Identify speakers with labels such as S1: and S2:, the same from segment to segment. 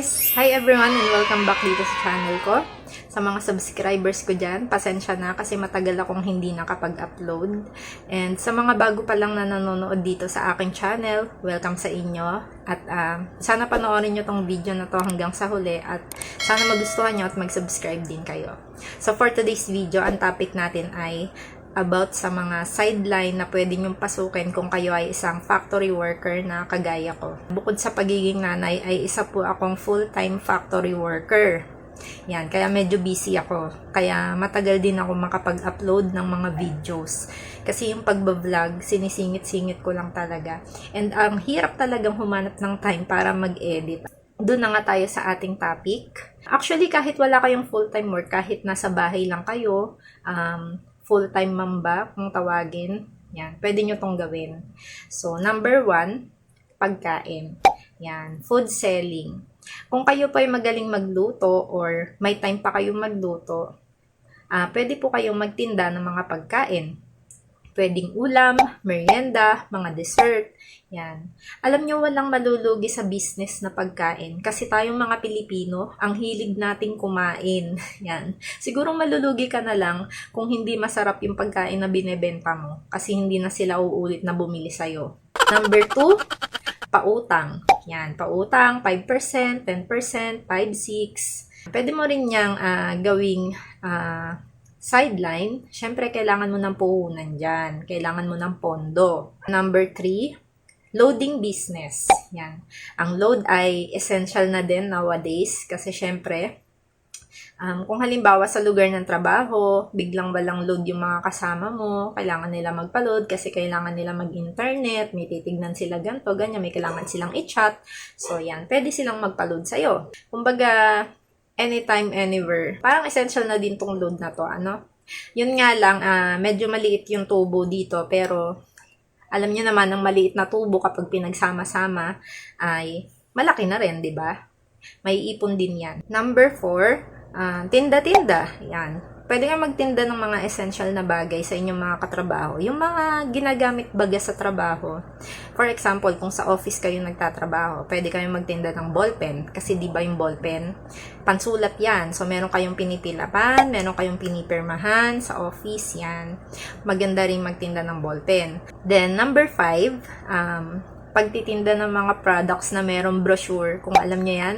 S1: guys! Hi everyone and welcome back dito sa channel ko. Sa mga subscribers ko dyan, pasensya na kasi matagal akong hindi nakapag-upload. And sa mga bago pa lang na nanonood dito sa aking channel, welcome sa inyo. At sana panoorin nyo tong video na to hanggang sa huli at sana magustuhan nyo at mag-subscribe din kayo. So for today's video, ang topic natin ay about sa mga sideline na pwede nyong pasukin kung kayo ay isang factory worker na kagaya ko. Bukod sa pagiging nanay ay isa po akong full-time factory worker. Yan, kaya medyo busy ako. Kaya matagal din ako makapag-upload ng mga videos. Kasi yung pagbablog, sinisingit-singit ko lang talaga. And hirap talagang humanap ng time para mag-edit. Doon na nga tayo sa ating topic. Actually, kahit wala kayong full-time work, kahit nasa bahay lang kayo, full-time mamba kung tawagin, yan, pwede nyo tong gawin. So, number 1, pagkain. Yan, food selling. Kung kayo po ay magaling magluto or may time pa kayong magluto, pwede po kayong magtinda ng mga pagkain. Pwedeng ulam, merienda, mga dessert. Yan. Alam nyo, walang malulugi sa business na pagkain. Kasi tayong mga Pilipino, ang hilig nating kumain. Yan. Siguro malulugi ka na lang kung hindi masarap yung pagkain na binebenta mo. Kasi hindi na sila uulit na bumili sa'yo. Number 2, pautang. Yan. Pautang, 5%, 10%, 5, 6. Pwede mo rin niyang gawing sideline, syempre kailangan mo ng puhunan dyan. Kailangan mo ng pondo. Number 3, loading business. Yan. Ang load ay essential na din nowadays kasi syempre, kung halimbawa sa lugar ng trabaho, biglang walang load yung mga kasama mo, kailangan nila magpa-load kasi kailangan nila mag-internet, may titignan sila ganito, ganyan, may kailangan silang i-chat. So yan, pwede silang magpa-load sa'yo. Kumbaga, anytime, anywhere. Parang essential na din tong load na to, ano? Yun nga lang, medyo maliit yung tubo dito, pero alam niyo naman, ang maliit na tubo kapag pinagsama-sama ay malaki na rin, di ba? May ipon din yan. Number 4, tinda-tinda. Yan. Pwede nga magtinda ng mga essential na bagay sa inyong mga katrabaho. Yung mga ginagamit baga sa trabaho. For example, kung sa office kayo nagtatrabaho, pwede kayong magtinda ng ballpen. Kasi di ba yung ballpen, pansulat yan. So, meron kayong pinipilapan, meron kayong pinipirmahan sa office, yan. Maganda rin magtinda ng ballpen. Then, number 5, pagtitinda ng mga products na merong brochure, kung alam niyo yan,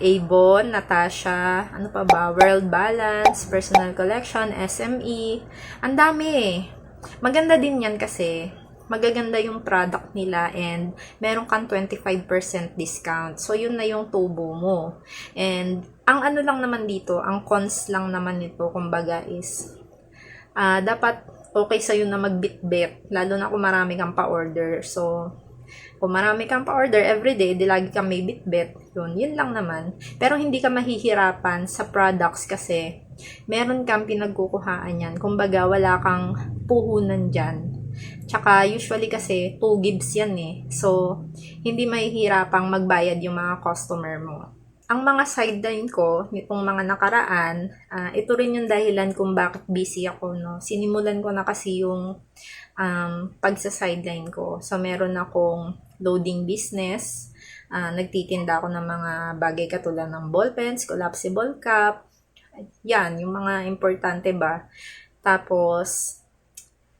S1: Avon, Natasha, ano pa ba, World Balance, Personal Collection, SME, ang dami. Maganda din yan kasi magaganda yung product nila and meron kang 25% discount. So, yun na yung tubo mo. And, ang ano lang naman dito, ang cons lang naman nito, kumbaga is, dapat okay sa'yo na magbitbit, lalo na kung marami kang pa-order. So, kung marami kang pa-order everyday, di lagi kang may bitbit, yun lang naman. Pero hindi ka mahihirapan sa products kasi meron kang pinagkukuhaan yan. Kumbaga, wala kang puhunan dyan. Tsaka, usually kasi, 2 gives yan eh. So, hindi mahihirapang magbayad yung mga customer mo. Ang mga sideline ko, nitong mga nakaraan, ito rin yung dahilan kung bakit busy ako, no? Sinimulan ko na kasi yung pagsa-sideline ko. So, meron akong loading business. Nagtitinda ako ng mga bagay katulad ng ballpens, collapsible cup. Yan, yung mga importante ba. Tapos,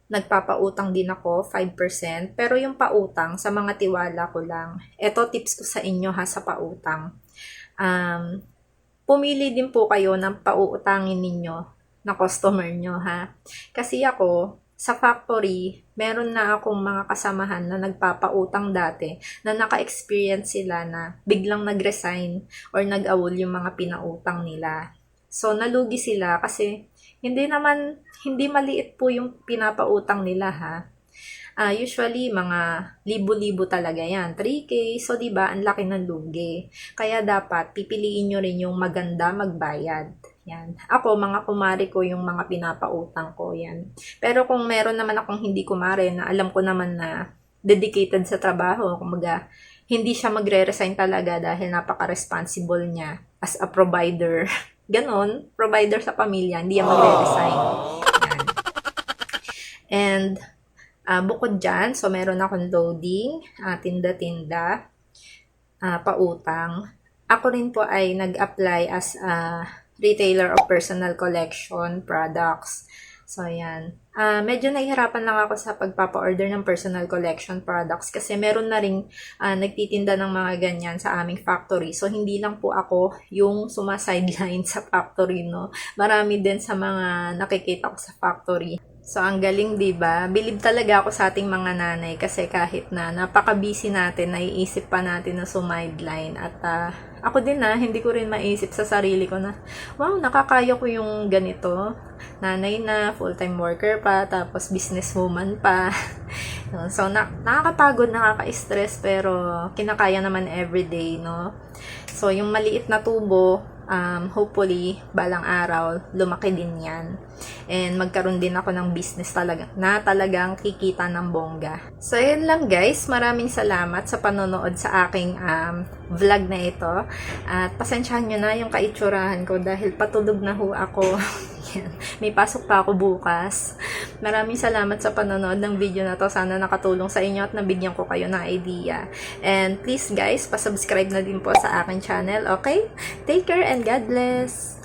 S1: nagpapautang din ako, 5%. Pero yung pautang, sa mga tiwala ko lang. Ito, tips ko sa inyo ha, sa pautang. Pumili din po kayo ng pauutangin ninyo na customer nyo ha. Kasi ako, sa factory, meron na akong mga kasamahan na nagpapautang dati na naka-experience sila na biglang nag-resign or nag-awol yung mga pinautang nila. So, nalugi sila kasi hindi maliit po yung pinapautang nila ha. Usually, mga libo-libo talaga yan. 3K, so diba, ang laki ng lugi. Kaya dapat, pipiliin nyo rin yung maganda magbayad. Yan. Ako, mga kumari ko yung mga pinapautang ko, yan. Pero kung meron naman akong hindi kumari na alam ko naman na dedicated sa trabaho, kumbaga, hindi siya magre-resign talaga dahil napaka-responsible niya as a provider. Ganon, provider sa pamilya, hindi yan magre-resign. Yan. And, bukod dyan, so meron akong loading, tinda-tinda, pautang. Ako rin po ay nag-apply as a retailer of personal collection products. So, yan. Medyo nahihirapan lang ako sa pagpapa-order ng personal collection products kasi meron na ring nagtitinda ng mga ganyan sa aming factory. So, hindi lang po ako yung sumasideline sa factory, no? Marami din sa mga nakikita ko sa factory. So, ang galing, 'di ba? Bilib talaga ako sa ating mga nanay kasi kahit na napaka-busy natin, naiisip pa natin na sumideline at ako din hindi ko rin maisip sa sarili ko na, wow, nakakaya ko yung ganito. Nanay na, full-time worker pa, tapos businesswoman pa. So, nakakapagod, nakaka-stress, pero kinakaya naman everyday, no? So, yung maliit na tubo, hopefully, balang araw, lumaki din yan. And magkaroon din ako ng business na talagang kikita ng bongga. So, yun lang guys. Maraming salamat sa panonood sa aking vlog na ito. At pasensyahan nyo na yung kaitsurahan ko dahil patulog na ho ako. May pasok pa ako bukas. Maraming salamat sa panonood ng video na to. Sana nakatulong sa inyo at nabigyan ko kayo ng idea. And please guys, pasubscribe na din po sa aking channel. Okay? Take care and God bless!